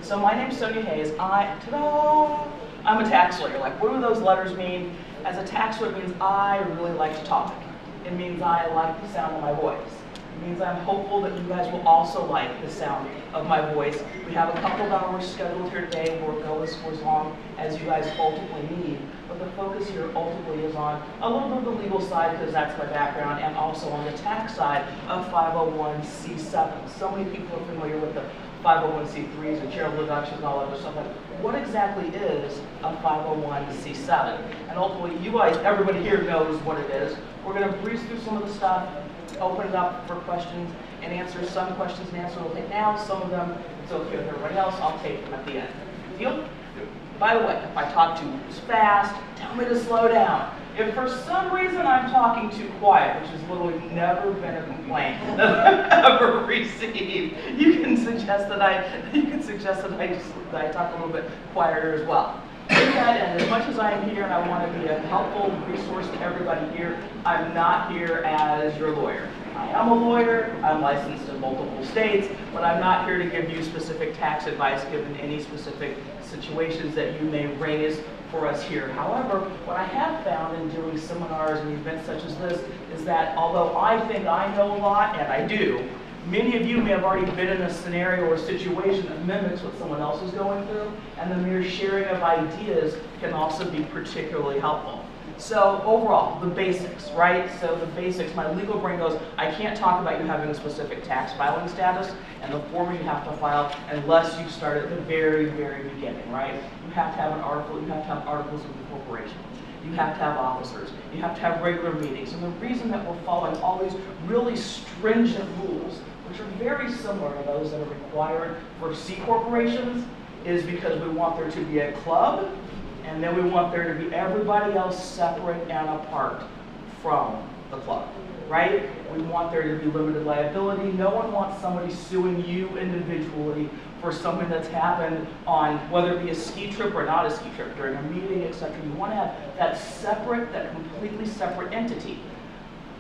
So my name's Sonia Hayes. Ta-da! I'm a tax lawyer. Like, what do those letters mean? As a tax lawyer, it means I really like to talk. It means I like the sound of my voice. It means I'm hopeful that you guys will also like the sound of my voice. We have a couple of hours scheduled here today. We'll go as long as you guys ultimately need. But the focus here ultimately is on a little bit of the legal side, because that's my background, and also on the tax side of 501c7. So many people are familiar with the 501c3s and charitable deductions and all that other stuff. Like, what exactly is a 501c7? And ultimately, you guys, everybody here knows what it is. We're going to breeze through some of the stuff, open it up for questions and answer. Some questions and answers we'll take now. Some of them, it's okay with everybody else. I'll take them at the end. Deal? By the way, if I talk too fast, tell me to slow down. If for some reason I'm talking too quiet, which has literally never been a complaint that I've ever received, you can suggest that I talk a little bit quieter as well. And as much as I am here and I want to be a helpful resource to everybody here, I'm not here as your lawyer. I am a lawyer, I'm licensed in multiple states, but I'm not here to give you specific tax advice given any specific situations that you may raise for us here. However, what I have found in doing seminars and events such as this is that although I think I know a lot, and I do, many of you may have already been in a scenario or a situation that mimics what someone else is going through, and the mere sharing of ideas can also be particularly helpful. So overall, the basics, right? So the basics, my legal brain goes, I can't talk about you having a specific tax filing status and the form you have to file unless you start at the very, very beginning, right? You have to have an article, you have to have articles of incorporation. You have to have officers. You have to have regular meetings. And the reason that we're following all these really stringent rules, which are very similar to those that are required for C corporations, is because we want there to be a club, and then we want there to be everybody else separate and apart from the club, right? We want there to be limited liability. No one wants somebody suing you individually for something that's happened on, whether it be a ski trip or not a ski trip, during a meeting, etc. You want to have that separate, that completely separate entity.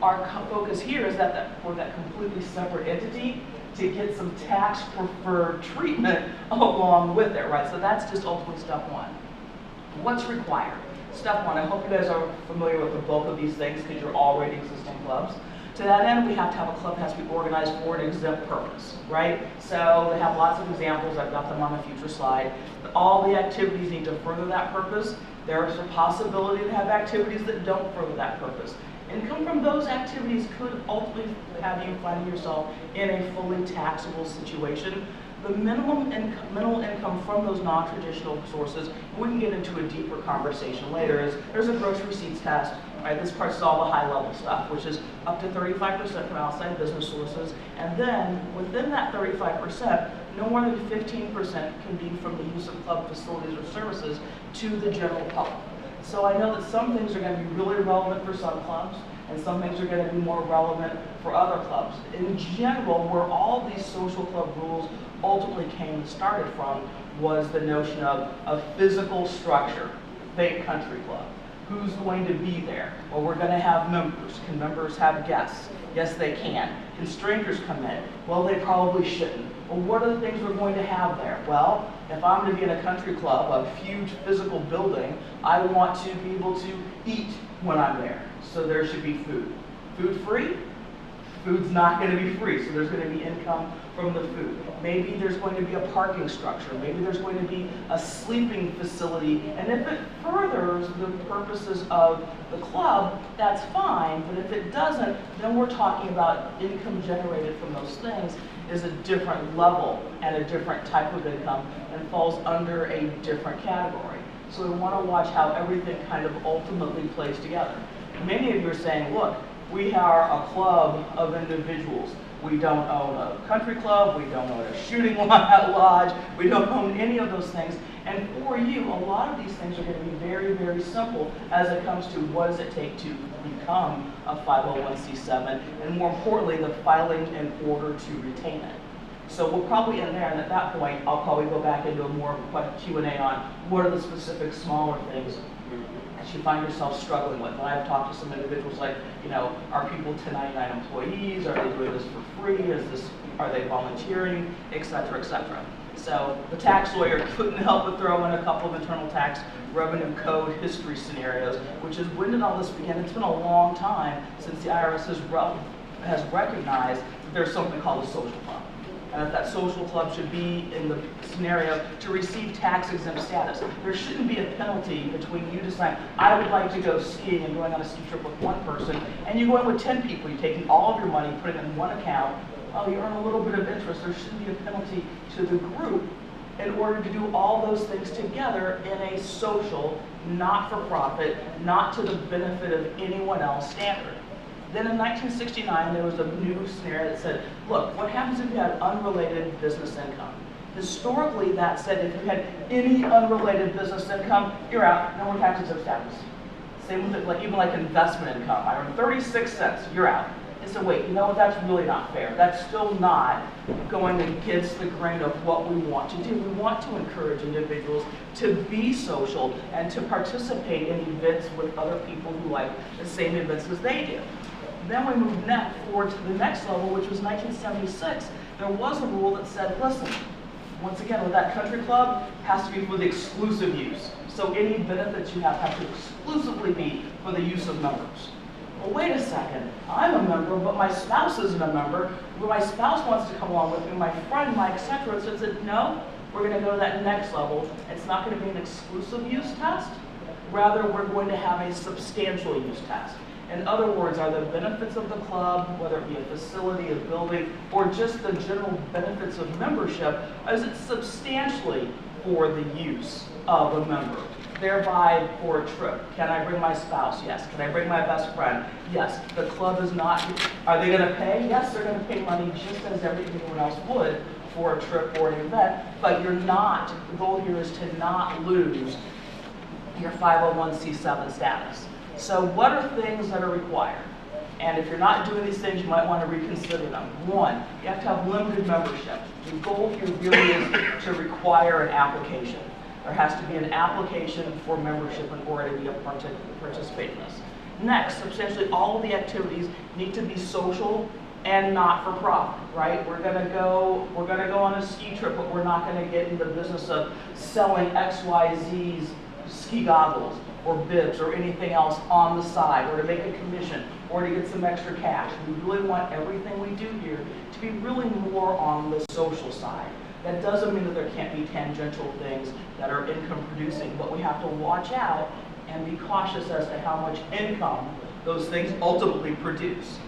Our focus here is that for that completely separate entity to get some tax preferred treatment along with it, right? So that's just ultimately step one. What's required? Step one, I hope you guys are familiar with the bulk of these things because you're already existing clubs. To that end, we have to have a club that has to be organized for an exempt purpose, right? So they have lots of examples. I've got them on a future slide. All the activities need to further that purpose. There is a possibility to have activities that don't further that purpose. Income from those activities could ultimately have you find yourself in a fully taxable situation. The minimum income from those non-traditional sources, we can get into a deeper conversation later, is there's a gross receipts test, right? This part's all the high-level stuff, which is up to 35% from outside business sources, and then within that 35%, no more than 15% can be from the use of club facilities or services to the general public. So I know that some things are going to be really relevant for some clubs, and some things are going to be more relevant for other clubs. In general, where all these social club rules ultimately started from was the notion of a physical structure. Think country club. Who's going to be there? Well, we're going to have members. Can members have guests? Yes, they can. Can strangers come in? Well, they probably shouldn't. Well, what are the things we're going to have there? Well, if I'm going to be in a country club, a huge physical building, I want to be able to eat when I'm there. So there should be food. Food free? Food's not going to be free, so there's going to be income from the food. Maybe there's going to be a parking structure. Maybe there's going to be a sleeping facility. And if it furthers the purposes of the club, that's fine. But if it doesn't, then we're talking about income generated from those things is a different level and a different type of income and falls under a different category. So we want to watch how everything kind of ultimately plays together. Many of you are saying, look, we are a club of individuals. We don't own a country club, we don't own a shooting lodge, we don't own any of those things. And for you, a lot of these things are going to be very, very simple as it comes to what does it take to become a 501c7, and more importantly, the filing in order to retain it. So we'll probably end there, and at that point, I'll probably go back into a more Q&A on what are the specific smaller things that you find yourself struggling with. And I've talked to some individuals like, you know, are people 1099 employees? Are they doing this for free? Are they volunteering? Et cetera, et cetera. So the tax lawyer couldn't help but throw in a couple of internal tax revenue code history scenarios, which is when did all this begin? It's been a long time since the IRS has recognized that there's something called a social club. And that social club should be in the scenario to receive tax-exempt status. There shouldn't be a penalty between you deciding, I would like to go skiing and going on a ski trip with one person, and you go in with 10 people, you're taking all of your money, putting it in one account, oh, you earn a little bit of interest. There shouldn't be a penalty to the group in order to do all those things together in a social, not-for-profit, not to the benefit of anyone else standard. Then in 1969, there was a new scenario that said, look, what happens if you had unrelated business income? Historically, that said if you had any unrelated business income, you're out, no more tax exempt status. Same with it, even like investment income. I earn 36 cents, you're out. And so wait, you know what, that's really not fair. That's still not going against the grain of what we want to do. We want to encourage individuals to be social and to participate in events with other people who like the same events as they do. Then we moved forward to the next level, which was 1976. There was a rule that said, listen, once again, with that country club, has to be for the exclusive use. So any benefits you have to exclusively be for the use of members. Well, wait a second, I'm a member, but my spouse isn't a member. Well, my spouse wants to come along with me, my friend, my etc. So it said, no, we're going to go to that next level. It's not going to be an exclusive use test. Rather, we're going to have a substantial use test. In other words, are the benefits of the club, whether it be a facility, a building, or just the general benefits of membership, is it substantially for the use of a member? Thereby, for a trip, can I bring my spouse? Yes. Can I bring my best friend? Yes. The club is not, are they going to pay? Yes, they're going to pay money just as everyone else would for a trip or an event, but you're not, the goal here is to not lose your 501c7 status. So what are things that are required? And if you're not doing these things, you might want to reconsider them. One, you have to have limited membership. The goal here really is to require an application. There has to be an application for membership in order to be a participate in this. Next, substantially all of the activities need to be social and not for profit, right? We're gonna go on a ski trip, but we're not gonna get in the business of selling XYZ's ski goggles or bibs or anything else on the side, or to make a commission, or to get some extra cash. We really want everything we do here to be really more on the social side. That doesn't mean that there can't be tangential things that are income producing, but we have to watch out and be cautious as to how much income those things ultimately produce.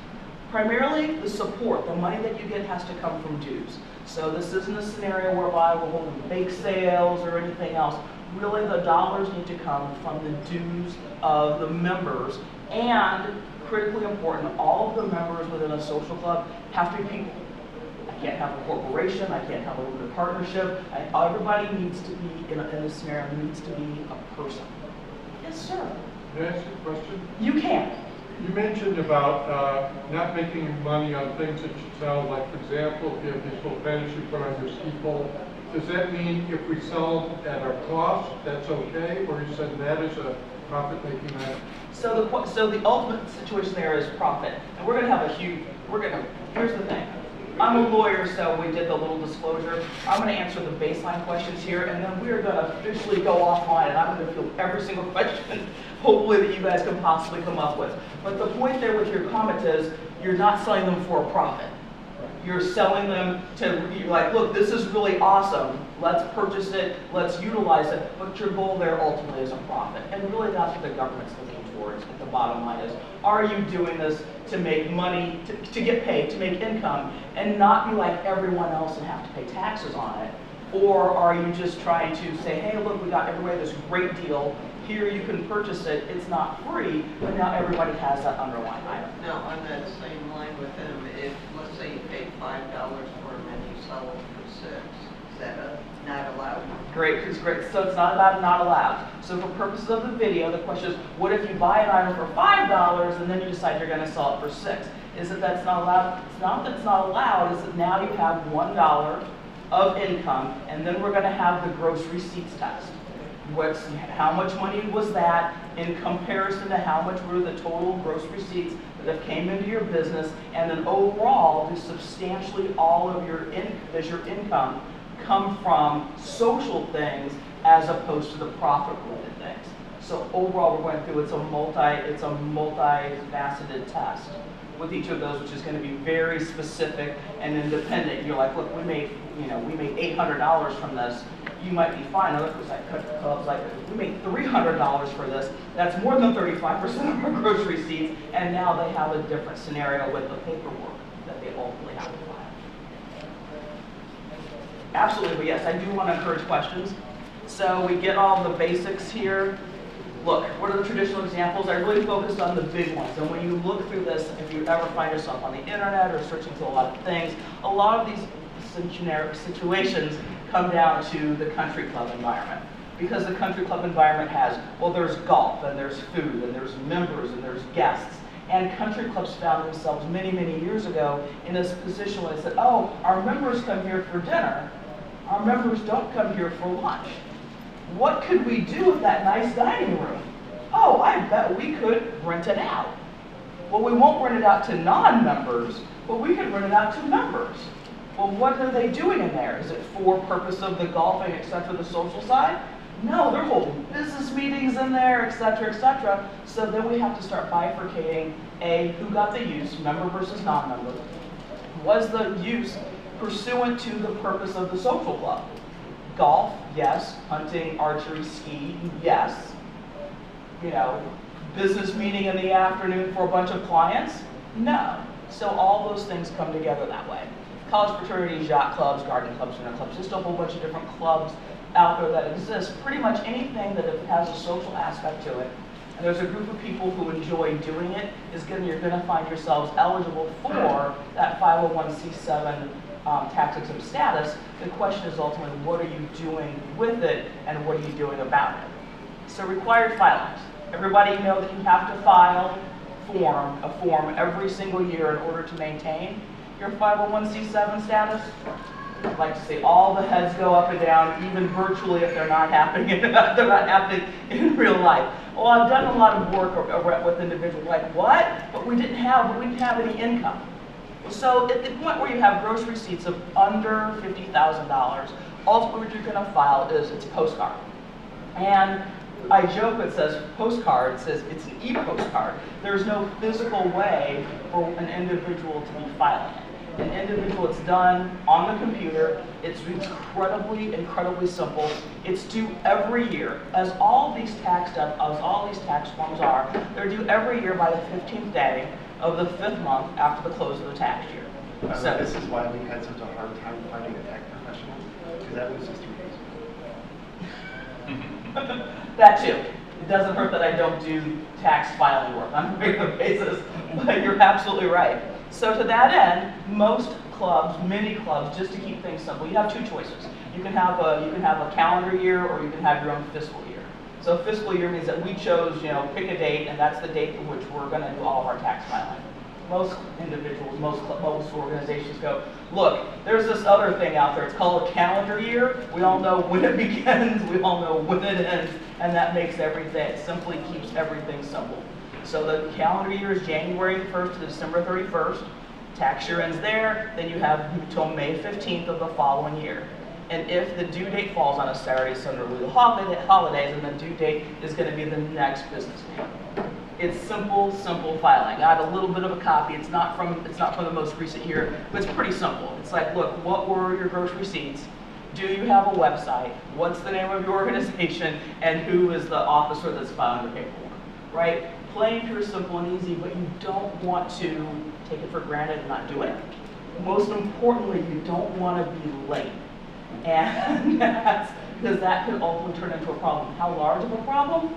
Primarily, the support, the money that you get has to come from dues. So this isn't a scenario whereby we're holding bake sales or anything else. Really, the dollars need to come from the dues of the members, and critically important, all of the members within a social club have to be people. I can't have a corporation, I can't have a limited partnership. Everybody needs to be, in this scenario, needs to be a person. Yes, sir. Can I ask you a question? You can. You mentioned about not making money on things that you sell, like for example, if you have these little banners you put on your ski pole. Does that mean if we sell them at our cost, that's okay? Or you said that is a profit-making item? So the ultimate situation there is profit. And we're going to have here's the thing. I'm a lawyer, so we did the little disclosure. I'm going to answer the baseline questions here, and then we're going to officially go offline, and I'm going to field every single question, hopefully, that you guys can possibly come up with. But the point there with your comment is, you're not selling them for a profit. You're selling them to, you're like, look, this is really awesome. Let's purchase it, let's utilize it, but your goal there ultimately is a profit. And really that's what the government's looking towards at the bottom line is, are you doing this to make money, to get paid, to make income, and not be like everyone else and have to pay taxes on it? Or are you just trying to say, hey, look, we got everybody this great deal, here you can purchase it, it's not free, but now everybody has that underlying item. Now, on that same line with them, if, let's say you paid $5 for them and you sell it for $6, is that not allowed? Great, so it's not about not allowed. So for purposes of the video, the question is, what if you buy an item for $5 and then you decide you're going to sell it for $6? Is it that's not allowed? It's not that it's not allowed, it's that now you have $1 of income, and then we're going to have the gross receipts test. How much money was that in comparison to how much were the total gross receipts that have came into your business, and then overall, do substantially all of your income come from social things as opposed to the profit-related things. So overall, we're going through, it's a multi-faceted test with each of those, which is going to be very specific and independent. You're like, look, we made $800 from this. You might be fine. Other clubs like, we made $300 for this. That's more than 35% of our gross receipts, and now they have a different scenario with the paperwork that they ultimately have to file. Absolutely, but yes, I do want to encourage questions. So we get all the basics here. Look, what are the traditional examples? I really focused on the big ones. And when you look through this, if you ever find yourself on the internet or searching through a lot of things, a lot of these situations come down to the country club environment. Because the country club environment has, well, there's golf, and there's food, and there's members, and there's guests. And country clubs found themselves many, many years ago in this position where they said, oh, our members come here for dinner. Our members don't come here for lunch. What could we do with that nice dining room? Oh, I bet we could rent it out. Well, we won't rent it out to non-members, but we could rent it out to members. Well, what are they doing in there? Is it for purpose of the golfing, et cetera, the social side? No, they're holding business meetings in there, et cetera, et cetera. So then we have to start bifurcating, A, who got the use, member versus non-member. Was the use pursuant to the purpose of the social club? Golf, yes. Hunting, archery, ski, yes. Business meeting in the afternoon for a bunch of clients? No. So all those things come together that way. College fraternities, yacht clubs, garden clubs, dinner clubs, just a whole bunch of different clubs out there that exist. Pretty much anything that has a social aspect to it, and there's a group of people who enjoy doing it, you're going to find yourselves eligible for that 501c7 tax-exempt status. The question is ultimately, what are you doing with it, and what are you doing about it? So required filings. Everybody know that you have to file a form every single year in order to maintain your 501c7 status. I'd like to say all the heads go up and down, even virtually if they're not happening in real life. Well, I've done a lot of work with individuals like, what? But we didn't have any income. So at the point where you have gross receipts of under $50,000, ultimately what you're going to file is it's postcard. And I joke it says postcard, it says it's an e-postcard. There's no physical way for an individual to be filing it. An individual, it's done on the computer. It's incredibly simple. It's due every year. As all these tax forms are, they're due every year by the 15th day of the 5th month after the close of the tax year. So this is why we had such a hard time finding a tax professional, because that was just 3 days. That too. It doesn't hurt that I don't do tax filing work on a regular basis, but you're absolutely right. So to that end, most clubs, many clubs, just to keep things simple, you have two choices. You can have a calendar year, or you can have your own fiscal year. So fiscal year means that we chose, pick a date, and that's the date for which we're going to do all of our tax filing. Most individuals, most organizations go, look, there's this other thing out there. It's called a calendar year. We all know when it begins. We all know when it ends, and that makes everything. It simply keeps everything simple. So the calendar year is January 1st to December 31st. Tax year ends there. Then you have until May 15th of the following year. And if the due date falls on a Saturday, Sunday, or the holidays, and the due date is going to be the next business day. It's simple filing. I have a little bit of a copy. It's not from the most recent year, but it's pretty simple. It's like, look, what were your gross receipts? Do you have a website? What's the name of your organization? And who is the officer that's filing the paperwork? Right? Plain, pure, simple, and easy, but you don't want to take it for granted and not do it. Most importantly, you don't want to be late. And because that could ultimately turn into a problem. How large of a problem?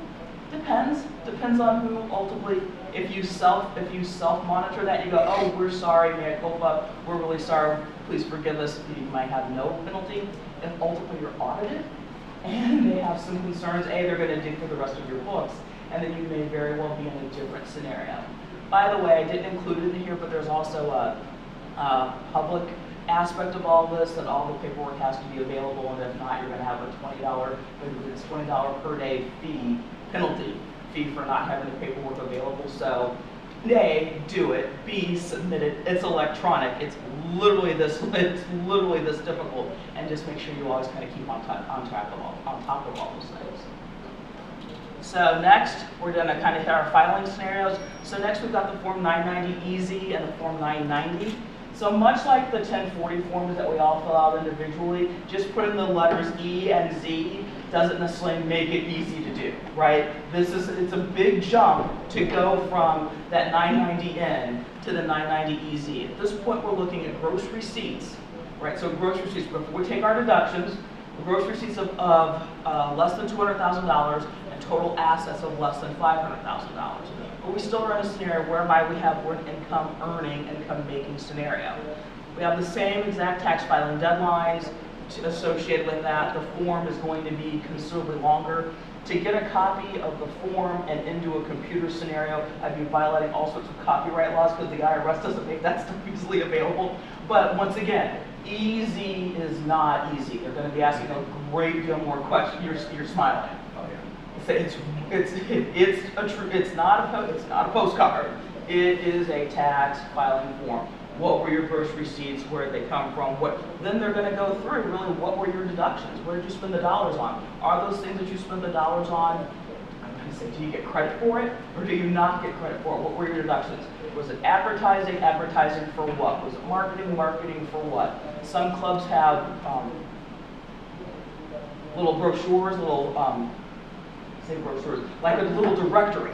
Depends on who ultimately, if you self-monitor that, you go, oh, we're sorry, mea culpa, we're really sorry, please forgive us, you might have no penalty. If ultimately you're audited, and they have some concerns, they're going to dig for the rest of your books, and then you may very well be in a different scenario. By the way, I didn't include it in here, but there's also a public aspect of all this, that all the paperwork has to be available, and if not, you're going to have a $20 per day penalty fee for not having the paperwork available. So A, do it. B, submit it. It's electronic. It's literally this difficult. And just make sure you always kind of keep on top of all those things. So next, we're going to kind of hit our filing scenarios. So next we've got the Form 990 Easy and the Form 990. So much like the 1040 forms that we all fill out individually, just putting the letters E and Z doesn't necessarily make it easy to do, right? It's a big jump to go from that 990N to the 990 Easy. At this point, we're looking at gross receipts, right? So gross receipts, before we take our deductions, the gross receipts of less than $200,000 and total assets of less than $500,000. But we still are in a scenario whereby we have an income-making scenario. We have the same exact tax filing deadlines associated with that. The form is going to be considerably longer. To get a copy of the form and into a computer scenario, I'd be violating all sorts of copyright laws because the IRS doesn't make that stuff easily available. But once again, easy is not easy. They're going to be asking a great deal more questions. You're smiling. It's not a postcard. It is a tax filing form. What were your gross receipts? Where did they come from? Then they're going to go through really what were your deductions? What did you spend the dollars on? Are those things that you spend the dollars on? I'm going to say, do you get credit for it or do you not get credit for it? What were your deductions? Was it advertising? Advertising for what? Was it marketing? Marketing for what? Some clubs have little brochures, like a little directory,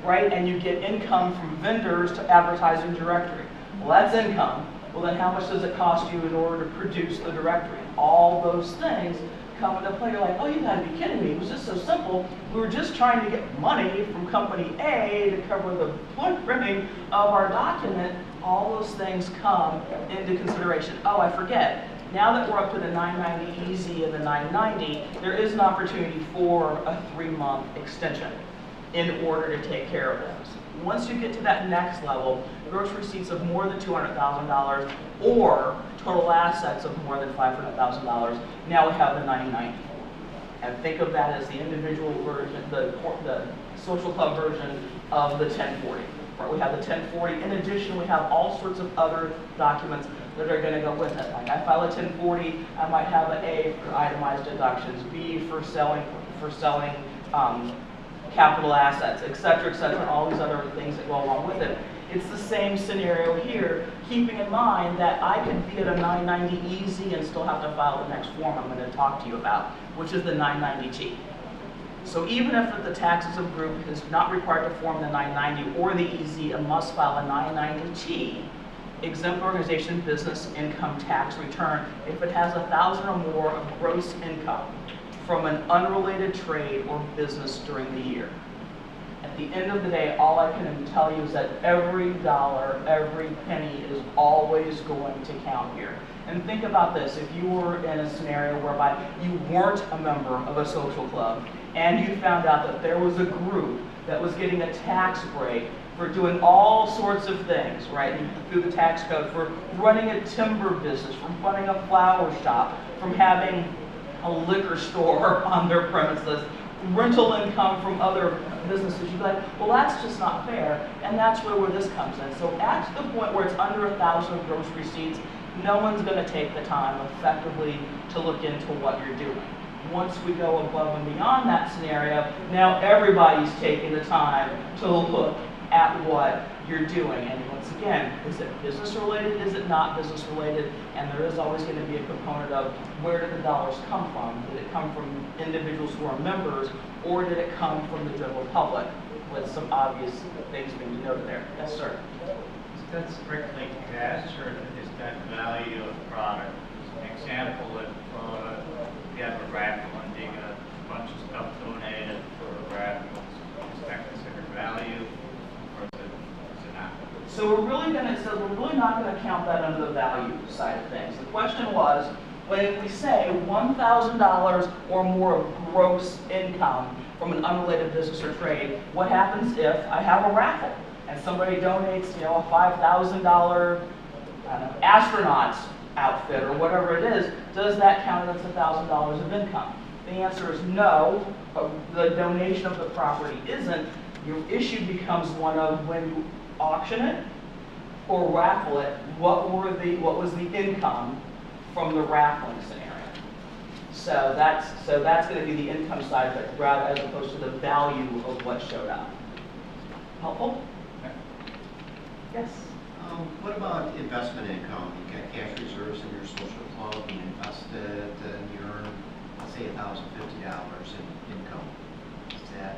right? And you get income from vendors to advertise your directory. Well, that's income. Well, then how much does it cost you in order to produce the directory? All those things come into play. You're like, oh, you gotta be kidding me. It was just so simple. We were just trying to get money from company A to cover the printing of our document. All those things come into consideration. Oh, I forget. Now that we're up to the 990 Easy and the 990, there is an opportunity for a 3-month extension in order to take care of those. Once you get to that next level, gross receipts of more than $200,000 or total assets of more than $500,000, now we have the 990. And think of that as the individual version, the social club version of the 1040. We have the 1040. In addition, we have all sorts of other documents that are going to go with it. Like I file a 1040, I might have an A for itemized deductions, B for selling capital assets, et cetera, and all these other things that go along with it. It's the same scenario here, keeping in mind that I could be at a 990 Easy and still have to file the next form I'm going to talk to you about, which is the 990T. So even if the taxes of group is not required to form the 990 or the Easy and must file a 990T, exempt organization business income tax return if it has 1,000 or more of gross income from an unrelated trade or business during the year. At the end of the day, all I can tell you is that every dollar, every penny is always going to count here. And think about this, if you were in a scenario whereby you weren't a member of a social club and you found out that there was a group that was getting a tax break for doing all sorts of things, right, through the tax code, for running a timber business, from running a flower shop, from having a liquor store on their premises, rental income from other businesses, you'd be like, well, that's just not fair, and that's where this comes in. So at the point where it's under 1,000 of gross receipts, no one's going to take the time effectively to look into what you're doing. Once we go above and beyond that scenario, now everybody's taking the time to look at what you're doing. And once again, is it business related? Is it not business related? And there is always going to be a component of where did the dollars come from? Did it come from individuals who are members, or did it come from the general public? With some obvious things being denoted there. Yes, sir. Is that strictly cash, or is that value of product? As an example, if you have a raffle and you get a bunch of stuff donated for a raffle, is that considered value, or is it not? So we're really not going to count that under the value side of things. The question was, when we say $1,000 or more of gross income from an unrelated business or trade, what happens if I have a raffle and somebody donates, a $5,000 astronaut's outfit or whatever it is? Does that count as $1,000 of income? The answer is no. The donation of the property isn't. Your issue becomes one of when you auction it or raffle it, what was the income from the raffling scenario? So that's going to be the income side of it, rather as opposed to the value of what showed up. Helpful? Yes. What about investment income? You got cash reserves in your social club, you invest it, and you earn, let's say, $1,050 in income. Is that?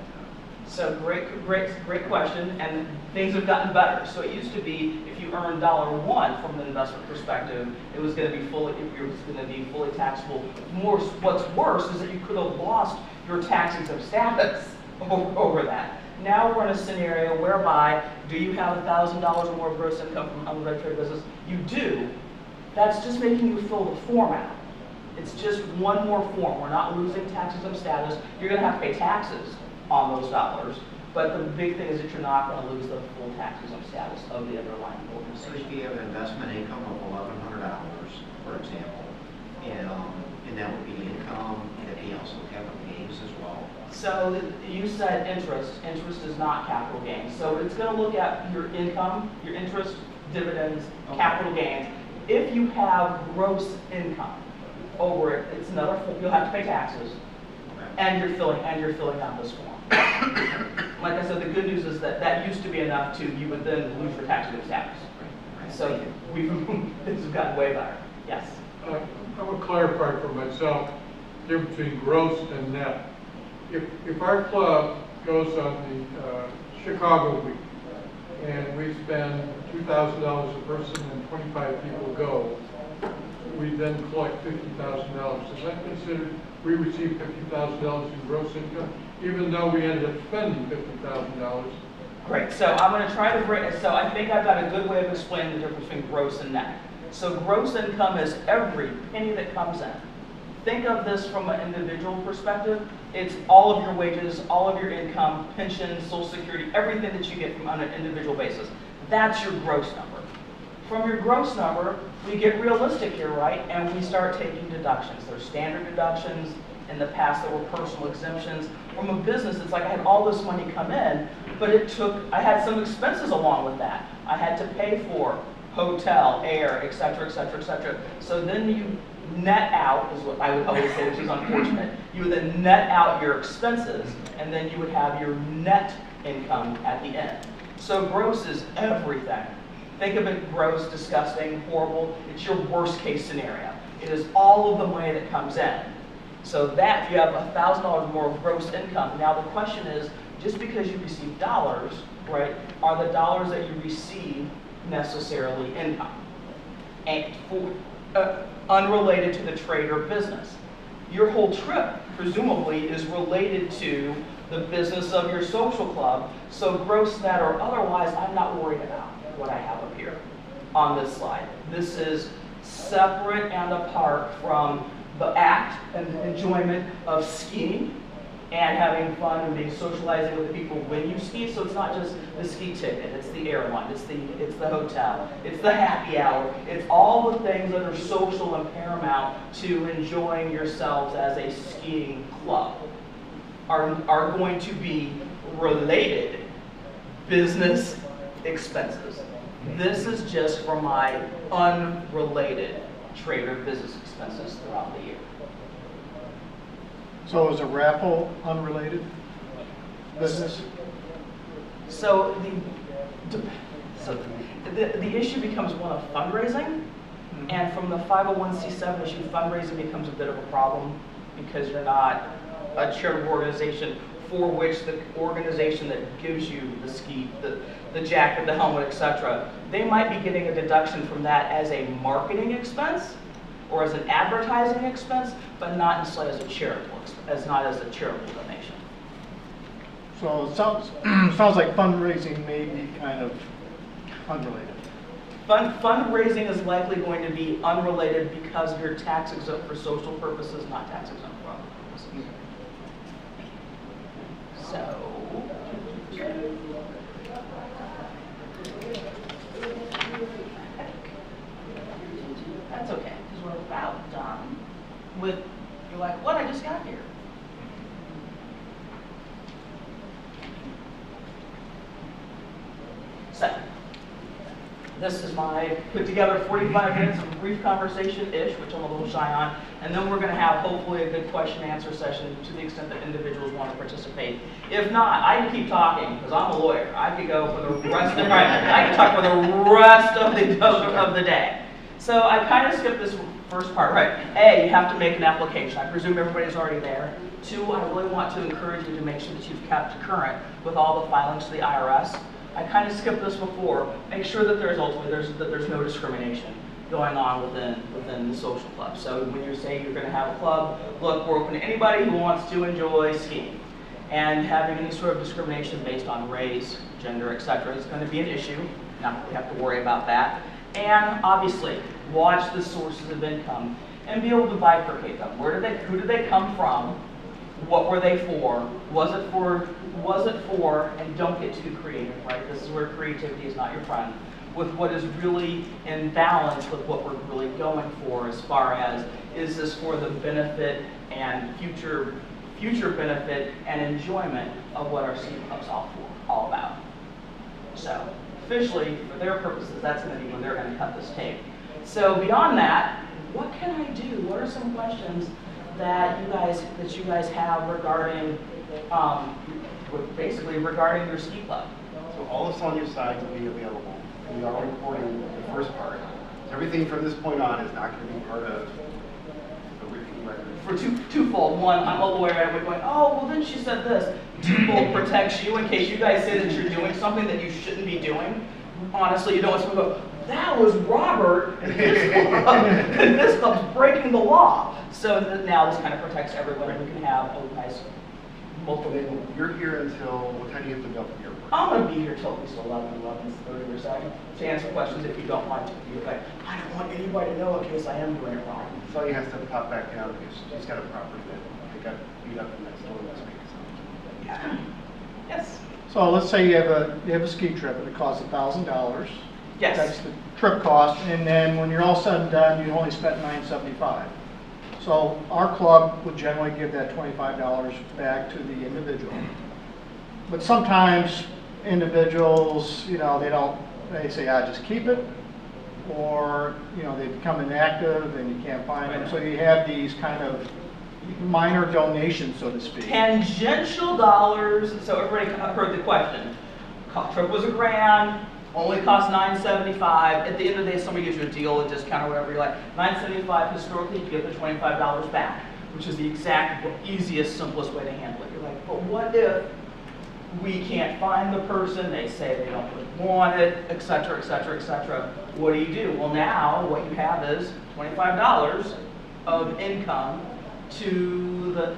So great question, and things have gotten better. So it used to be if you earned $1 from an investment perspective, it was going to be fully taxable. What's worse is that you could have lost your tax exempt status over that. Now we're in a scenario whereby, do you have $1,000 or more of gross income from unregistered business? You do. That's just making you fill the form out. It's just one more form. We're not losing tax exempt status. You're going to have to pay taxes on those dollars, but the big thing is that you're not going to lose the full tax exempt status of the underlying So organization. if you have an investment income of $1,100, for example, and that would be income, and it'd be also capital gains as well. So you said interest. Interest is not capital gains. So it's going to look at your income, your interest, dividends, Okay. capital gains. If you have gross income over it, it's another form. You'll have to pay taxes, Okay. and you're filling out this form. Like I said, the good news is that used to be enough you would then lose your tax exempt status. Right. So things have gotten way better. Yes. I will clarify for myself the difference between gross and net. If our club goes on the Chicago week and we spend $2,000 a person and 25 people go, we then collect $50,000. Is that considered we received $50,000 in gross income, even though we ended up spending $50,000? Great. So I'm going to try to bring. So I think I've got a good way of explaining the difference between gross and net. So gross income is every penny that comes in. Think of this from an individual perspective. It's all of your wages, all of your income, pensions, Social Security, everything that you get from on an individual basis. That's your gross number. From your gross number, we get realistic here, right? And we start taking deductions. There's standard deductions. In the past, there were personal exemptions. From a business, it's like I had all this money come in, but I had some expenses along with that. I had to pay for hotel, air, et cetera, et cetera, et cetera. So then you net out, is what I would always say, which is unfortunate. You would then net out your expenses, and then you would have your net income at the end. So gross is everything. Think of it gross, disgusting, horrible. It's your worst case scenario. It is all of the money that comes in. So that, if you have $1,000 more of gross income, now the question is, just because you receive dollars, right, are the dollars that you receive necessarily income? And unrelated to the trade or business. Your whole trip, presumably, is related to the business of your social club, so gross, net, or otherwise, I'm not worried about what I have up here on this slide. This is separate and apart from the act and the enjoyment of skiing and having fun and being socializing with the people when you ski. So it's not just the ski ticket, it's the airline, it's the hotel, it's the happy hour, it's all the things that are social and paramount to enjoying yourselves as a skiing club are going to be related business expenses. This is just for my unrelated trade or business expenses throughout the year. So is a raffle unrelated business? So the issue becomes one of fundraising, and from the 501c7 issue, fundraising becomes a bit of a problem because you're not a charitable organization for which the organization that gives you the ski, the jacket, the helmet, etc., they might be getting a deduction from that as a marketing expense or as an advertising expense, but not necessarily as a charitable expense, not as a charitable donation. So it sounds like fundraising may be kind of unrelated. Fundraising is likely going to be unrelated because you're tax exempt for social purposes, not tax exempt for other purposes. So, that's okay, because we're about done with, you're like, what, I just got here. So, This is my put together 45 minutes of brief conversation-ish, which I'm a little shy on, and then we're going to have hopefully a good question-and-answer session to the extent that individuals want to participate. If not, I can keep talking because I'm a lawyer. I could go for the rest of I can talk for the rest of the day. So I kind of skipped this first part, right? A, you have to make an application. I presume everybody's already there. 2, I really want to encourage you to make sure that you've kept current with all the filings to the IRS. I kind of skipped this before. Make sure that there's no discrimination going on within the social club. So when you're saying you're going to have a club, look, we're open to anybody who wants to enjoy skiing. And having any sort of discrimination based on race, gender, etc. is going to be an issue. Not that we have to worry about that. And obviously, watch the sources of income and be able to bifurcate them. Who did they come from? What were they for? Was it for, and don't get too creative, right? This is where creativity is not your friend. With what is really in balance with what we're really going for as far as, is this for the benefit and future benefit and enjoyment of what our ski club's all about. So, officially, for their purposes, that's going to be when they're going to cut this tape. So beyond that, what can I do? What are some questions that you guys have regarding, basically regarding your ski club? So all this on your site will be available. We are recording the first part. So everything from this point on is not going to be part of the written record. For twofold. One, I'm a lawyer, and we're going, oh, well then she said this. Twofold protects you in case you guys say that you're doing something that you shouldn't be doing. Honestly, you don't want someone to go, that was Robert, and this club's breaking the law. So now this kind of protects everyone, and we can have a nice multiple. You're here until, what time do you have to go from the airport? I'm going to be here till at least 11:30 or so to answer questions if you don't want to. You're like, I don't want anybody to know in case I am doing it wrong. So he has to pop back down because he's got a property that they got beat up in that storm this week. So. Yeah. Yes. So let's say you have a ski trip and it costs $1,000. Yes. That's the trip cost, and then when you're all said and done, you only spent $975. So our club would generally give that $25 back to the individual. But sometimes individuals, they say, just keep it, or, they become inactive and you can't find them. So you have these kind of minor donations, so to speak. Tangential dollars, so everybody heard the question. Trip was $1,000, only cost $975. At the end of the day, somebody gives you a deal, a discount, or whatever. You're like, $975 historically, you get the $25 back, which is the exact easiest, simplest way to handle it. You're like, but what if we can't find the person, they say they don't really want it, etc., etc., etc. What do? Well, now what you have is $25 of income to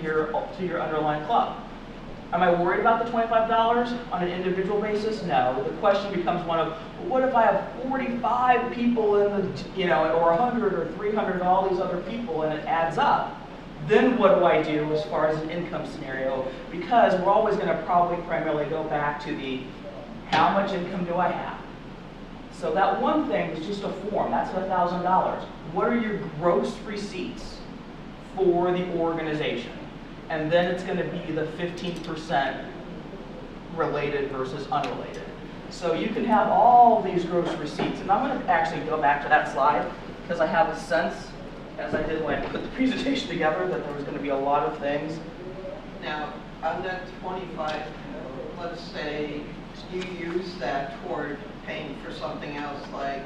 your underlying club. Am I worried about the $25 on an individual basis? No. The question becomes one of, well, what if I have 45 people in the, or 100 or 300, all these other people, and it adds up? Then what do I do as far as an income scenario? Because we're always going to probably primarily go back to the, how much income do I have? So that one thing is just a form. That's $1,000. What are your gross receipts for the organization? And then it's going to be the 15% related versus unrelated. So you can have all these gross receipts. And I'm going to actually go back to that slide because I have a sense, as I did when I put the presentation together, that there was going to be a lot of things. Now, on that 25, let's say you use that toward paying for something else, like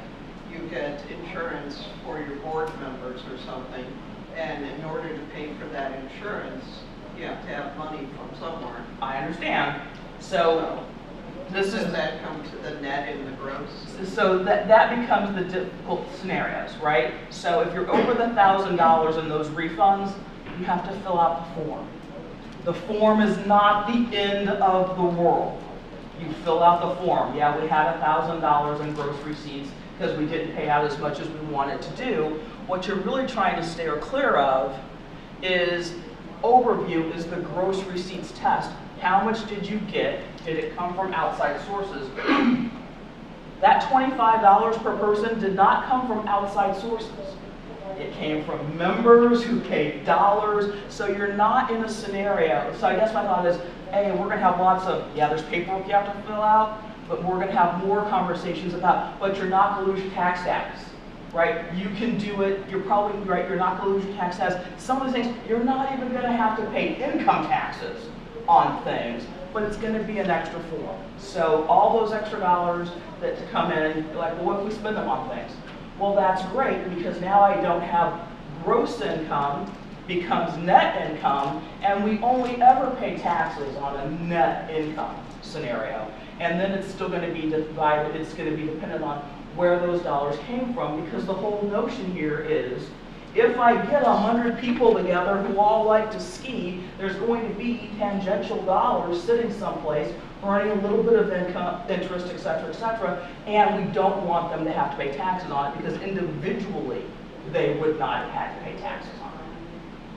you get insurance for your board members or something, and in order to pay for that insurance, you have to have money from somewhere. I understand. So this Does is that come to the net in the gross? so that becomes the difficult scenarios, right? So if you're over the $1,000 in those refunds, you have to fill out the form. The form is not the end of the world. You fill out the form. Yeah, we had $1,000 in gross receipts because we didn't pay out as much as we wanted to do. What you're really trying to steer clear of is overview is the gross receipts test. How much did you get? Did it come from outside sources? That $25 per person did not come from outside sources. It came from members who paid dollars. So you're not in a scenario. So I guess my thought is, hey, we're going to have lots of, there's paperwork you have to fill out, but we're going to have more conversations about, but you're not going to lose your tax status, right? You can do it, you're probably, right, you're not going to lose your tax status. Some of the things, you're not even going to have to pay income taxes on things, but it's going to be an extra form. So all those extra dollars that to come in, you're like, well, what if we spend them on things? Well, that's great, because now I don't have gross income, becomes net income, and we only ever pay taxes on a net income scenario. And then it's still going to be divided, it's going to be dependent on where those dollars came from, because the whole notion here is, if I get 100 people together who all like to ski, there's going to be tangential dollars sitting someplace earning a little bit of income, interest, et cetera, and we don't want them to have to pay taxes on it, because individually they would not have had to pay taxes on it.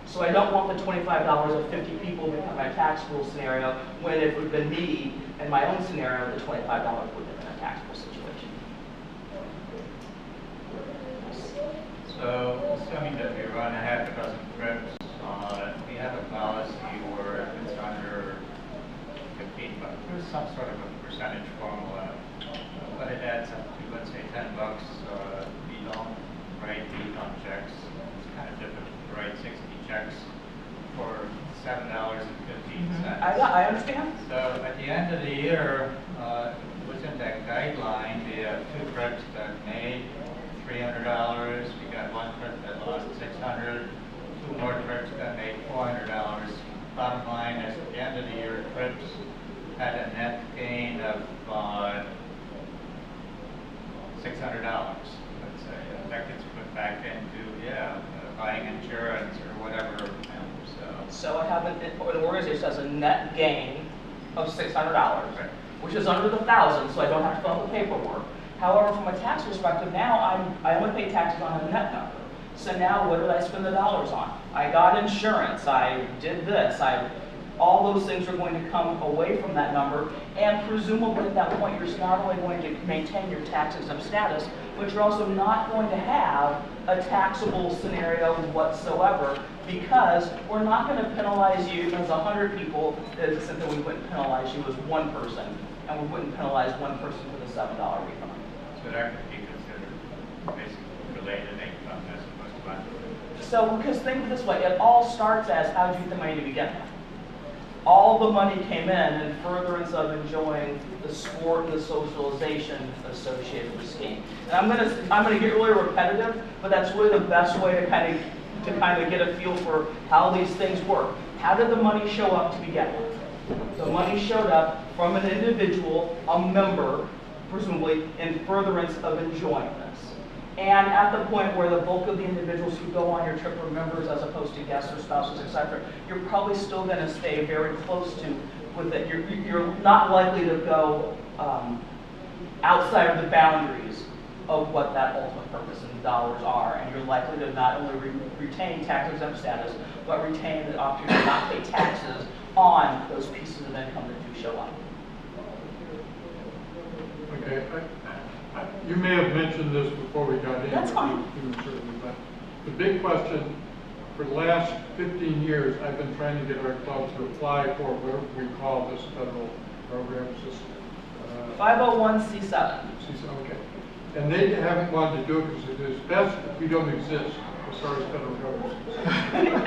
So I don't want the $25 of 50 people become my tax rule scenario, when if it would have been me and my own scenario, the $25 would have been a taxable situation. So, assuming that we run a half a dozen trips, we have a policy where if it's under 15 bucks, there's some sort of a percentage formula, but it adds up to, let's say, $10. We don't write refund checks. It's kind of difficult to write 60 checks for $7.15. I understand. So at the end of the year, within that guideline, we have 2 trips that made $300. We got 1 trip that lost $600. 2 more trips that made $400. Bottom line is, at the end of the year, trips had a net gain of $600. Let's say that gets put back into buying insurance or whatever. So I have an organization has a net gain of $600, which is under the 1,000, so I don't have to fill out the paperwork. However, from a tax perspective, now I only pay taxes on a net number. So now what did I spend the dollars on? I got insurance, I did this, all those things are going to come away from that number, and presumably at that point you're not only going to maintain your tax exempt status, but you're also not going to have a taxable scenario whatsoever, because we're not going to penalize you as 100 people, as that we wouldn't penalize you as one person, and we wouldn't penalize one person for the $7 refund. So that could be considered basically related income as opposed to money. So, because think of it this way, it all starts as, how did you get the money to begin with? All the money came in furtherance of enjoying the sport and the socialization associated with skiing. And I'm gonna get really repetitive, but that's really the best way to kind of get a feel for how these things work. How did the money show up to begin with? The money showed up from an individual, a member, presumably, in furtherance of enjoying this. And at the point where the bulk of the individuals who go on your trip are members as opposed to guests or spouses, etc., you're probably still going to stay very close to with it. You're not likely to go outside of the boundaries of what that ultimate purpose and dollars are, and you're likely to not only retain tax exempt status, but retain the opportunity to not pay taxes on those pieces of income that do show up. Okay, you may have mentioned this before we got in. That's fine. But the big question, for the last 15 years, I've been trying to get our club to apply for what we call this federal program. 501c7. Okay. And they haven't wanted to do it because it is best if we don't exist as far as federal government.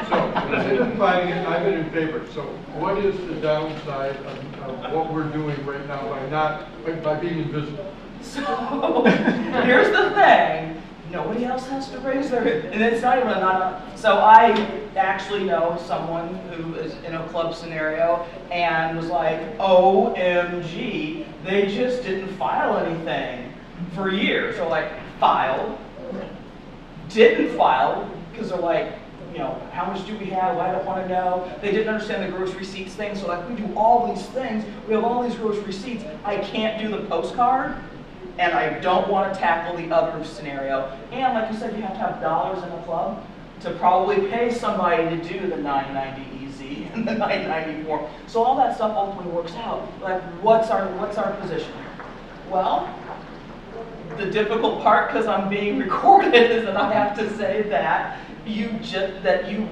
So they've been fighting it, and I've been in favor. So what is the downside of what we're doing right now by being invisible? So here's the thing, nobody else has to raise their hand, and it's not even so I actually know someone who is in a club scenario and was like, OMG, they just didn't file anything for years. So like, filed, didn't file, because they're like, you know, how much do we have? I don't want to know. They didn't understand the gross receipts thing, so like, we do all these things, we have all these gross receipts, I can't do the postcard, and I don't want to tackle the other scenario. And like you said, you have to have dollars in the club to probably pay somebody to do the 990 EZ and the 990 form. So all that stuff ultimately works out. Like, what's our position here? Well, the difficult part, because I'm being recorded, is that I have to say that you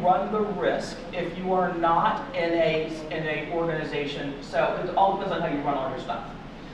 run the risk if you are not in a organization. So it all depends on how you run all your stuff.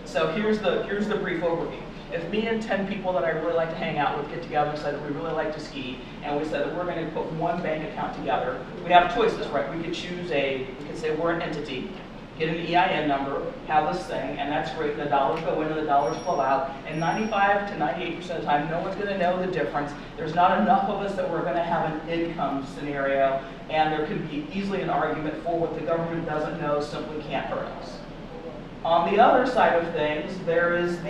So here's the brief overview. If me and 10 people that I really like to hang out with get together and say that we really like to ski, and we said that we're going to put one bank account together, we have choices, right? We could we could say we're an entity, get an EIN number, have this thing, and that's great. The dollars go in and the dollars flow out. And 95 to 98% of the time, no one's going to know the difference. There's not enough of us that we're going to have an income scenario, and there could be easily an argument for what the government doesn't know simply can't hurt us. On the other side of things, there is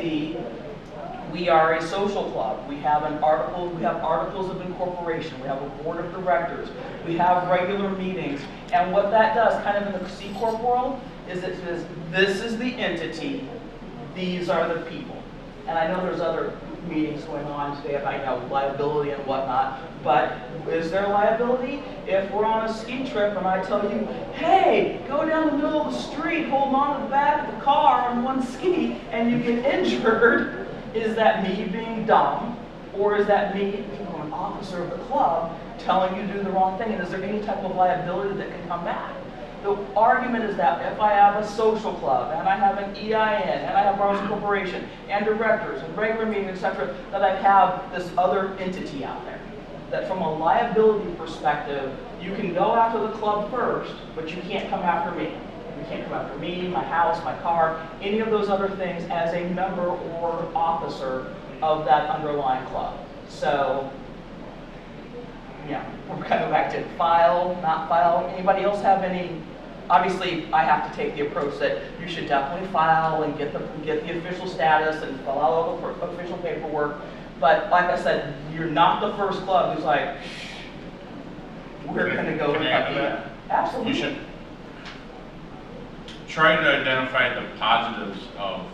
we are a social club. We have articles of incorporation. We have a board of directors. We have regular meetings. And what that does, kind of in the C Corp world, is it says, this is the entity, these are the people. And I know there's other meetings going on today about liability and whatnot, but is there liability? If we're on a ski trip and I tell you, hey, go down the middle of the street, hold on to the back of the car on one ski, and you get injured, is that me being dumb, or is that me, an officer of the club, telling you to do the wrong thing? And is there any type of liability that can come back? The argument is that if I have a social club, and I have an EIN, and I have Barnes Corporation, and directors, and regular meetings, etc., that I have this other entity out there. That from a liability perspective, you can go after the club first, but you can't come after me. You can't come after me, my house, my car, any of those other things as a member or officer of that underlying club. So, yeah, we're going to go back to file, not file. Anybody else have any? Obviously, I have to take the approach that you should definitely file and get the official status and fill out all the official paperwork. But like I said, you're not the first club who's like, we're going to go Can I add to that? Absolutely. You should try to identify the positives of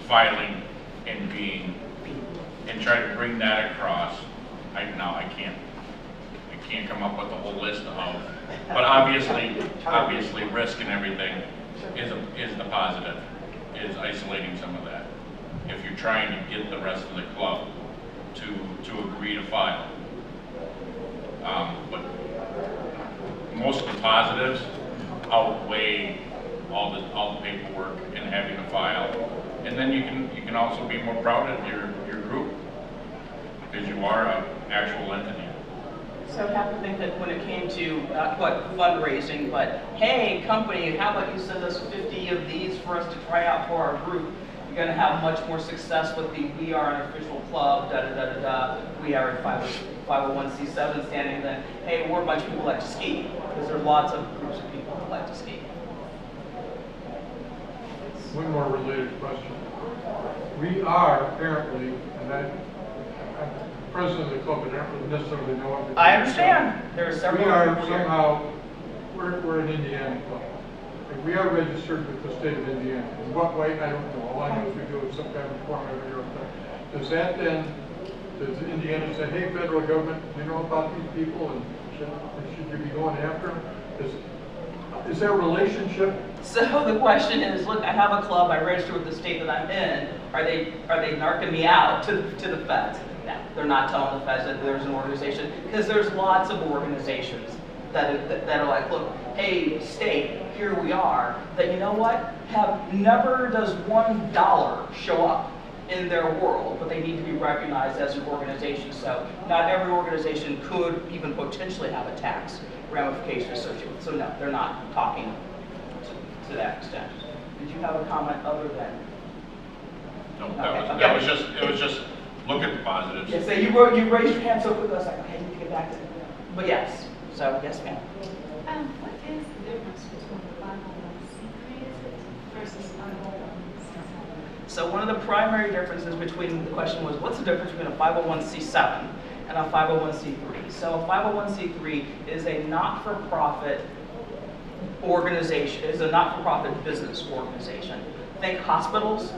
filing and try to bring that across. I can't come up with a whole list of, but obviously risk and everything is the positive, is isolating some of that. If you're trying to get the rest of the club to agree to file. But most of the positives outweigh all the paperwork and having to file. And then you can also be more proud of your group because you are an actual entity. So I have to think that when it came to not what fundraising, but hey, company, how about you send us 50 of these for us to try out for our group? You're going to have much more success with the we are an official club, da da da da da. We are a 501c7 standing than hey, we're a bunch of people who like to ski, because there are lots of groups of people who like to ski. One more related question. We are apparently, and I'm president of the club, but I don't necessarily know everything. I understand. There are several. We are people here. somehow, we're an Indiana club. And we are registered with the state of Indiana. In what way, I don't know. All I know is we do some kind of form every year. Does that then, does Indiana say, hey, federal government, you know about these people and should you be going after them? Is there a relationship? So the question is, look, I have a club, I register with the state that I'm in. Are they narking me out to the feds? No, they're not telling the feds that there's an organization, because there's lots of organizations that are like, look, hey, state, here we are, that you know what, never does $1 show up in their world, but they need to be recognized as an organization. So not every organization could even potentially have a tax ramification associated with it. So no, they're not talking to that extent. Did you have a comment other than? No, Okay. that was just look at the positives. Yeah, so you raised your hand so quick, I was like, okay, I need to get back to it. But yes, so yes, ma'am. What is the difference between 501c3 versus 501c7? So one of the primary differences between, the question was, what's the difference between a 501c7 and a 501c3? So a 501c3 is a not-for-profit organization, is a not-for-profit business organization. Think hospitals.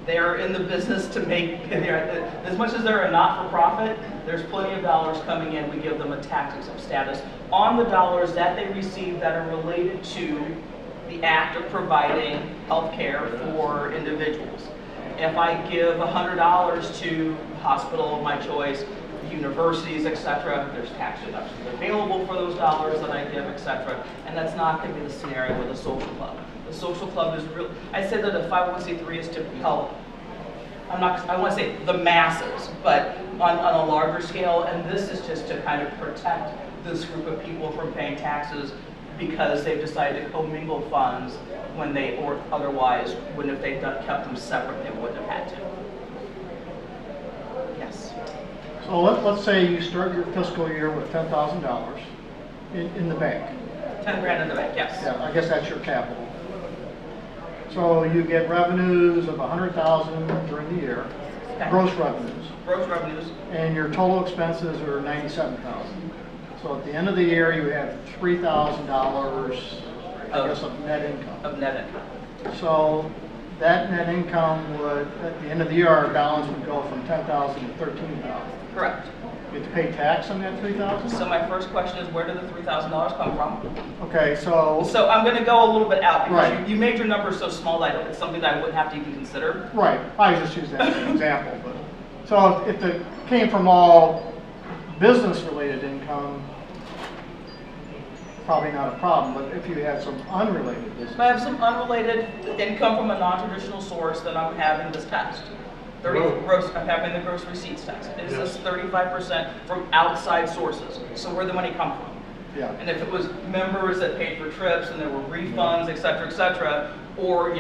They're in the business to make, as much as they're a not-for-profit, there's plenty of dollars coming in. We give them a tax-exempt status on the dollars that they receive that are related to the act of providing health care for individuals. If I give $100 to a hospital of my choice, universities, etc., there's tax deductions available for those dollars that I give, etc., and that's not going to be the scenario with a social club. The social club is real, I said that a 501c3 is to help, I want to say the masses, but on a larger scale, and this is just to kind of protect this group of people from paying taxes because they've decided to commingle funds when they, or otherwise, when if they'd kept them separate, they wouldn't have had to. Yes. So let's say you start your fiscal year with $10,000 in the bank. 10 grand in the bank, yes. Yeah, I guess that's your capital. So you get revenues of 100,000 during the year, Okay. gross revenues, Gross revenues, and your total expenses are 97,000. So at the end of the year, you have $3,000, I guess, of net income. of net income. So that net income would, at the end of the year, our balance would go from 10,000 to 13,000. Correct. You have to pay tax on that 3,000? So my first question is, where did the $3,000 come from? Okay, so, So I'm going to go a little bit out because Right. you made your numbers so small that it's something that I wouldn't have to even consider. right, I just used that as an example, but, so if it came from all business-related income, probably not a problem, but if you had some unrelated If business. I have some unrelated income from a non-traditional source, then I'm having this test. I'm having the gross receipts test. Is this 35% from outside sources? So where'd the money come from? Yeah, And if it was members that paid for trips and there were refunds, et cetera, or,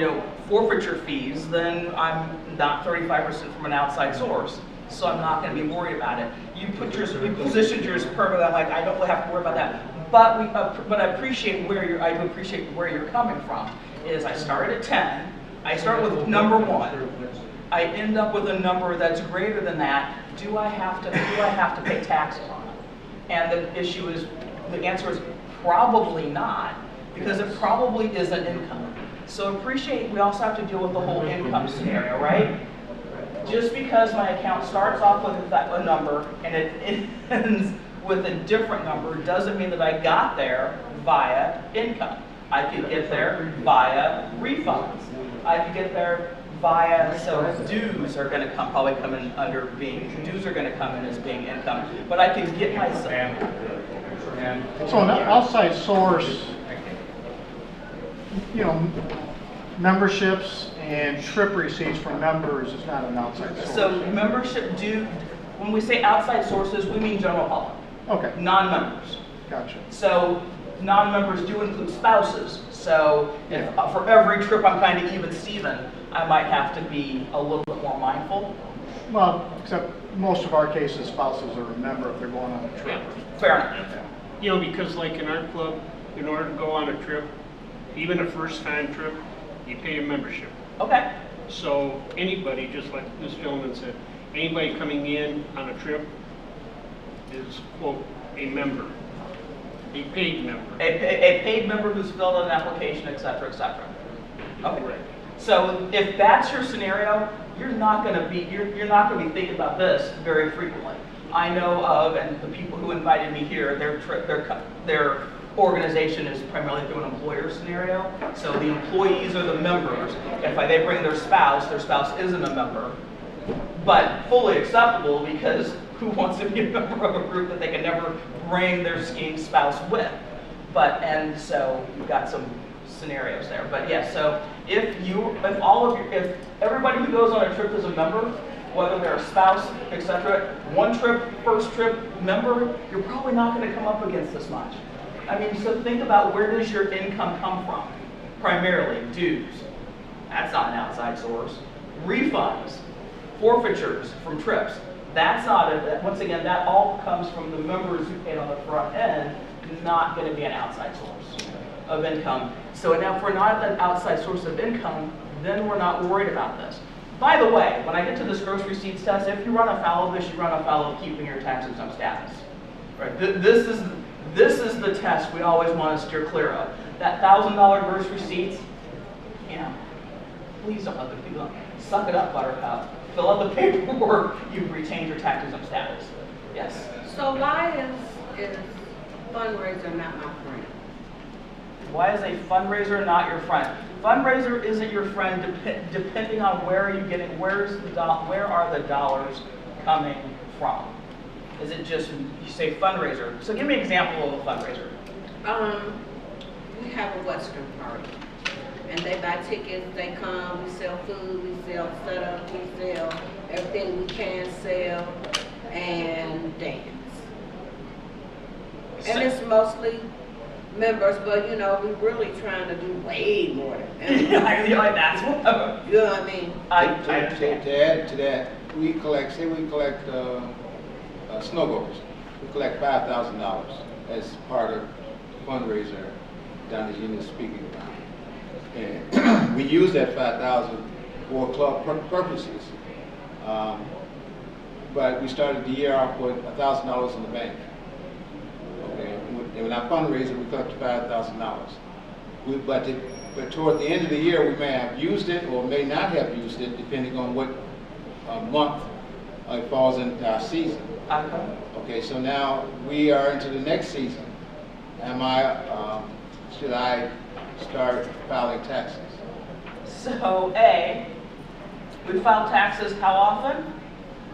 forfeiture fees, then I'm not 35% from an outside source. So I'm not going to be worried about it. You positioned yours perfectly. I'm like, I don't have to worry about that. But I appreciate where you're coming from. Is I start at 10. I start with number 1. I end up with a number that's greater than that. Do I have to pay taxes on it? And the answer is probably not, because it probably isn't income. So we also have to deal with the whole income scenario, right? Just because my account starts off with a number and it ends with a different number doesn't mean that I got there via income. I could get there via refunds. I could get there via, so dues are going to probably come in under being, dues are going to come in as being income. But I can get myself. so an outside source, memberships and trip receipts from members is not an outside source. So membership due, when we say outside sources, we mean general public, Okay, non-members. gotcha. So non-members do include spouses. So if, for every trip I'm kind of even Steven, I might have to be a little bit more mindful. Well, except most of our cases, spouses are a member if they're going on a trip. Fair enough. Because like in our club, in order to go on a trip, even a first-time trip, you pay a membership. Okay. So anybody, just like this gentleman said, anybody coming in on a trip is, quote, a member, a paid member. A paid member who's filled out an application, et cetera, et cetera. Okay. So if that's your scenario, you're not going to be thinking about this very frequently. I know of, and the people who invited me here, their organization is primarily through an employer scenario. So the employees are the members. If they bring their spouse isn't a member, but fully acceptable because who wants to be a member of a group that they can never bring their skiing spouse with? And so you've got some scenarios there. But yes, so if everybody who goes on a trip is a member, whether they're a spouse, etc., one trip, first trip member, you're probably not going to come up against this much. I mean, so think about, where does your income come from? Primarily dues. That's not an outside source. Refunds, forfeitures from trips. That's not once again, that all comes from the members who paid on the front end, not going to be an outside source of income. So now if we're not an outside source of income, then we're not worried about this. By the way, when I get to this gross receipts test, if you run afoul of this, you run afoul of keeping your tax exempt status. Right? This is the test we always want to steer clear of. That $1,000 gross receipts, please don't let the people suck it up, Buttercup. Fill out the paperwork. You've retained your tax exempt status. Yes. So why is fundraiser not my friend? Why is a fundraiser not your friend? Fundraiser isn't your friend depending on where you get it. Where are the dollars coming from? Is it just, you say fundraiser? So give me an example of a fundraiser. We have a Western party. and they buy tickets, they come, we sell food, we sell setup, we sell everything we can sell, and dance. And it's mostly members, but you know, we're really trying to do way more than that. You're like, that's what, You know what I mean? I To understand. add to that, we collect snowboarders. We collect $5,000 as part of the fundraiser down at Union Speaking Ground. And we use that $5,000 for club purposes. But we started the year off with $1,000 in the bank. Okay, and with our fundraiser, we collected $5,000. But toward the end of the year, we may have used it or may not have used it, depending on what month it falls into our season. Okay. Okay, so now we are into the next season. Should I start filing taxes? So, A, we file taxes how often?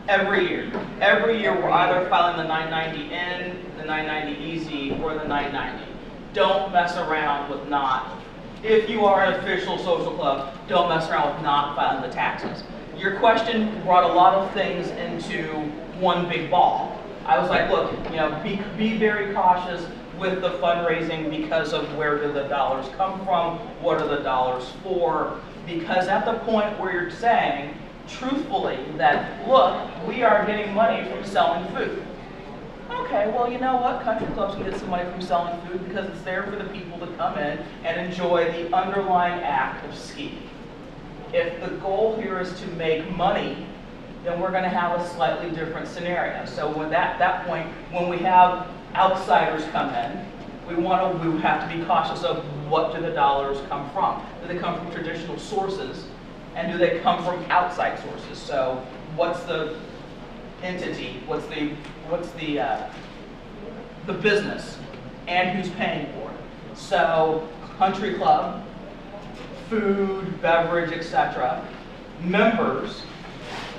Every year. Every year we're either filing the 990N, the 990EZ, or the 990. Don't mess around with not. If you are an official social club, don't mess around with not filing the taxes. Your question brought a lot of things into one big ball. I was like, look, you know, be very cautious with the fundraising because of where do the dollars come from, what are the dollars for, because at the point where you're saying, truthfully, that, look, we are getting money from selling food. Okay, well, you know what? Country clubs can get some money from selling food because it's there for the people to come in and enjoy the underlying act of skiing. If the goal here is to make money, then we're going to have a slightly different scenario. So at that point, when we have outsiders come in, we have to be cautious of what do the dollars come from. Do they come from traditional sources, and do they come from outside sources? So what's the entity? What's the business, and who's paying for it? So country club, food, beverage, etc. Members.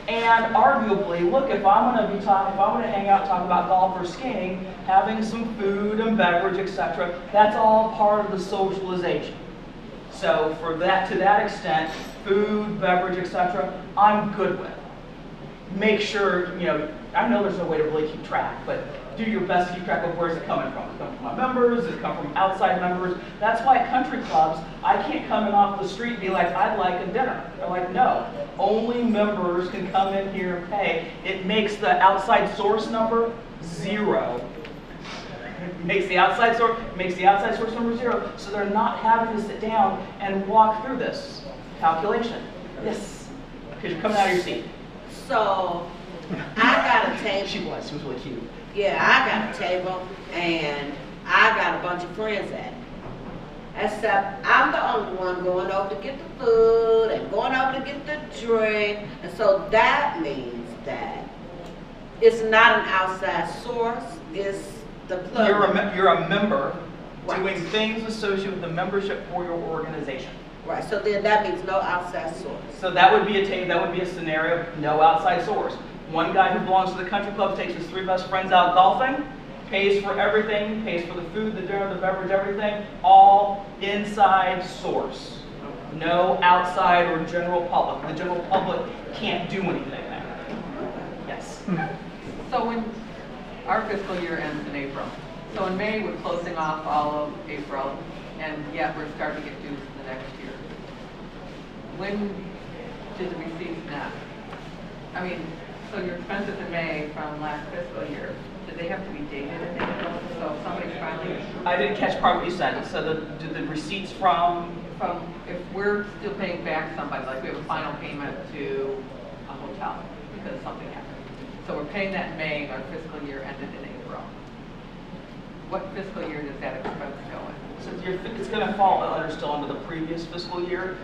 And arguably, look, if I'm going to hang out, talk about golf or skiing, having some food and beverage, etc., that's all part of the socialization. So to that extent, food, beverage, etc., I'm good with. Make sure, you know, I know there's no way to really keep track, but do your best to keep track of where's it coming from. Does it come from my members? Does it come from outside members? That's why at country clubs, I can't come in off the street and be like, I'd like a dinner. They're like, no, only members can come in here and pay. It makes the outside source number 0. It makes the outside source number 0, so they're not having to sit down and walk through this calculation. Yes, because you're coming out of your seat. So, I got a table. She was really cute. Yeah, I got a table, and I got a bunch of friends at it. Except I'm the only one going over to get the food and going over to get the drink. And so that means that it's not an outside source, it's the club. You're a member Right. doing things associated with the membership for your organization. Right, so then that means no outside source. So that would be a scenario of no outside source. One guy who belongs to the country club takes his 3 best friends out golfing, pays for everything, pays for the food, the dinner, the beverage, everything, all inside source. No outside or general public. The general public can't do anything there. Yes. So when our fiscal year ends in April, so in May we're closing off all of April, and yet we're starting to get dues for the next year. When do the receipts net? I mean, so your expenses in May from last fiscal year, did they have to be dated in April? So if somebody's filing, I didn't catch part of what you said. So the receipts from if we're still paying back somebody, like we have a final payment to a hotel because something happened. So we're paying that in May, our fiscal year ended in April. What fiscal year does that expense go in? So it's going to fall still under the previous fiscal year.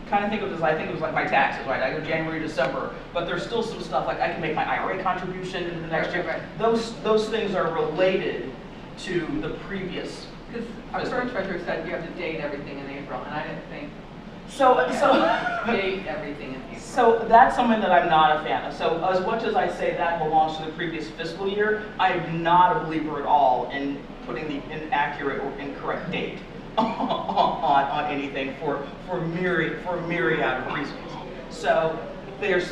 Kind of think of it as, I think it was like my taxes, right? I go January, December, but there's still some stuff like I can make my IRA contribution into the next year. Right. Those things are related to the previous. Because our current treasurer said you have to date everything in April, and I didn't think So date everything in April. So that's something that I'm not a fan of. So as much as I say that belongs to the previous fiscal year, I'm not a believer at all in putting the inaccurate or incorrect date. on anything for myriad of reasons. So there's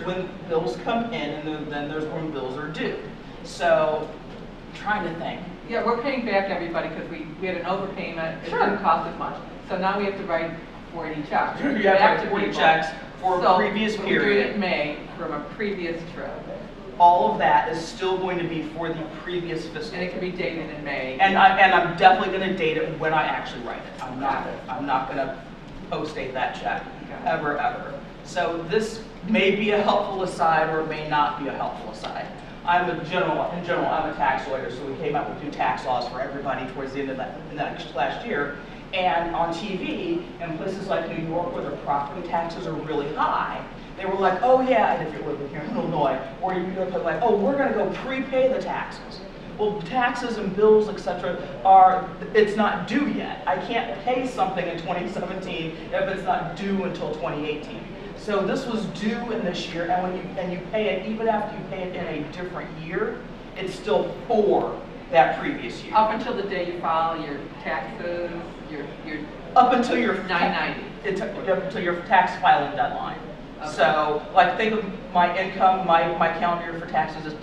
when bills come in, and then there's when bills are due. So trying to think. Yeah, we're paying back everybody because we had an overpayment, it Sure. didn't cost as much. So now we have to write 40 checks. You have to back write to 40 people. checks for a So previous we're doing it period. in May from a previous trip. All of that is still going to be for the previous fiscal And it year. can be dated in May. And I'm definitely going to date it when I actually write it. I'm not going to post-date that check, ever. So this may be a helpful aside or may not be a helpful aside. In general, I'm a tax lawyer, so we came up with new tax laws for everybody towards the end of last year. And on TV, in places like New York where the property taxes are really high, they were like, oh yeah, and if you're living here in Illinois, or you're like, oh, we're gonna go prepay the taxes. Well, taxes and bills, etc., it's not due yet. I can't pay something in 2017 if it's not due until 2018. So this was due in this year, and you pay it, even after you pay it in a different year, it's still for that previous year. Up until the day you file your taxes, your Up until your 990. Up until your tax filing deadline. Okay. So, like, think of my income, my calendar year for taxes is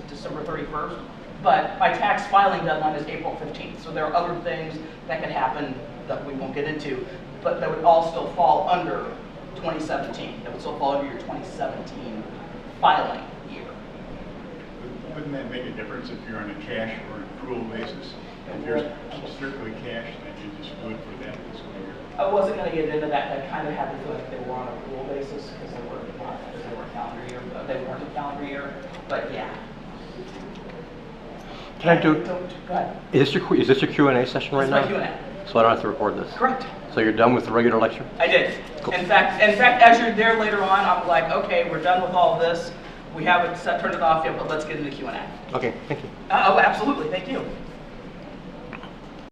December 31st, but my tax filing deadline is April 15th. So there are other things that can happen that we won't get into, but that would all still fall under 2017. That would still fall under your 2017 filing year. Wouldn't that make a difference if you're on a cash or an accrual basis? If you're strictly cash, then you just do it for that fiscal year. I wasn't going to get into that. I kind of had to feel like they were on a accrual basis because they were calendar year. They weren't a calendar year, but yeah. Can I do, Go ahead. is this your Q&A session right This now? is my Q&A. So I don't have to record this? Correct. So you're done with the regular lecture? I did. Cool. In fact, as you're there later on, I'm like, okay, we're done with all this. We have it set, turn it off yet, but let's get into Q&A. Okay, thank you. Oh, absolutely. Thank you.